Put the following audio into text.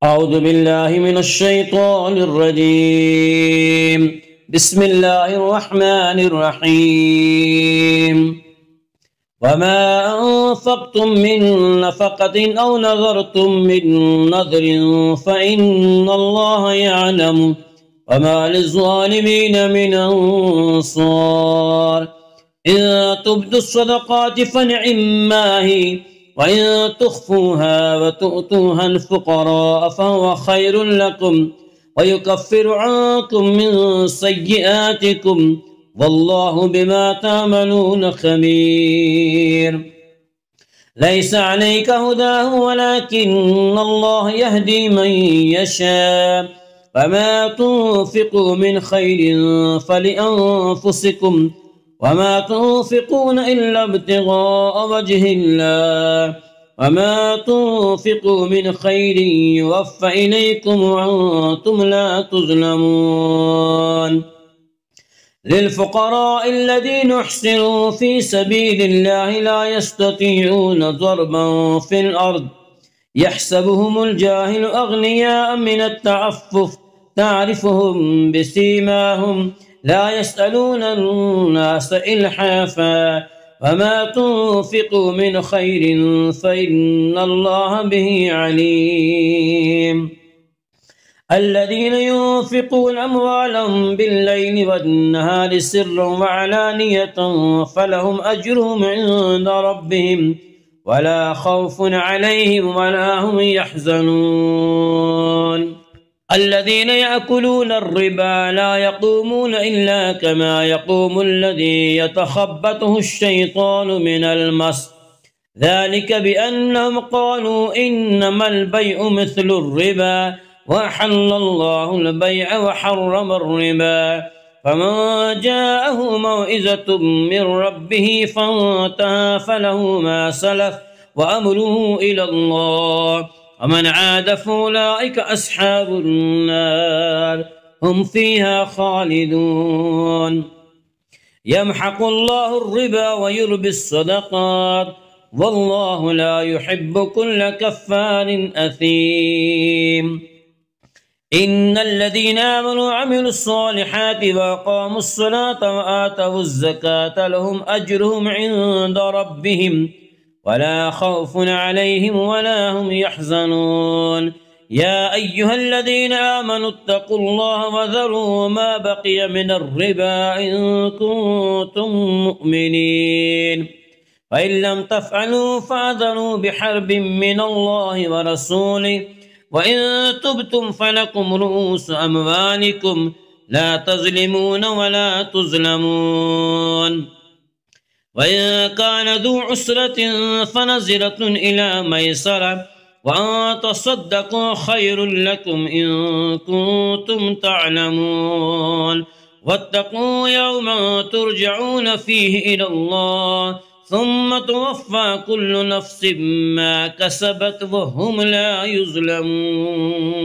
أعوذ بالله من الشيطان الرجيم. بسم الله الرحمن الرحيم. وما أنفقتم من نفقة أو نذرتم من نذر فإن الله يعلم وما للظالمين من أنصار. إن تبدوا الصدقات فنعما هي وإن تخفوها وتؤتوها الفقراء فهو خير لكم ويكفر عنكم من سيئاتكم والله بما تعملون خبير. ليس عليك هداهم ولكن الله يهدي من يشاء فما تنفقوا من خير فلأنفسكم وما تنفقون إلا ابتغاء وجه الله وما تنفقوا من خير يوفى إليكم وأنتم لا تظلمون. للفقراء الذين احصروا في سبيل الله لا يستطيعون ضربا في الأرض يحسبهم الجاهل أغنياء من التعفف تعرفهم بسيماهم لا يسألون الناس إلحافا وما تنفقوا من خير فإن الله به عليم. الذين ينفقون أموالهم بالليل والنهار سرا وعلانية فلهم أجرهم عند ربهم ولا خوف عليهم ولا هم يحزنون. الذين يأكلون الربا لا يقومون إلا كما يقوم الذي يتخبطه الشيطان من المس ذلك بأنهم قالوا إنما البيع مثل الربا وأحل الله البيع وحرم الربا. فمن جاءه موعظة من ربه فانتهى فله ما سلف وأمره إلى الله ومن عاد فأولئك أصحاب النار هم فيها خالدون. يمحق الله الربا ويربي الصدقات والله لا يحب كل كفار أثيم. إن الذين آمنوا وعملوا الصالحات وأقاموا الصلاة وآتوا الزكاة لهم أجرهم عند ربهم ولا خوف عليهم ولا هم يحزنون. يا أيها الذين آمنوا اتقوا الله وذروا ما بقي من الربا إن كنتم مؤمنين فإن لم تفعلوا فأذنوا بحرب من الله ورسوله وإن تبتم فلكم رؤوس أموالكم لا تظلمون ولا تظلمون. وإن كان ذو عسرة فنظرة إلى ميسرة وأن تصدقوا خير لكم إن كنتم تعلمون. واتقوا يوما ترجعون فيه إلى الله ثم توفى كل نفس ما كسبت وهم لا يظلمون.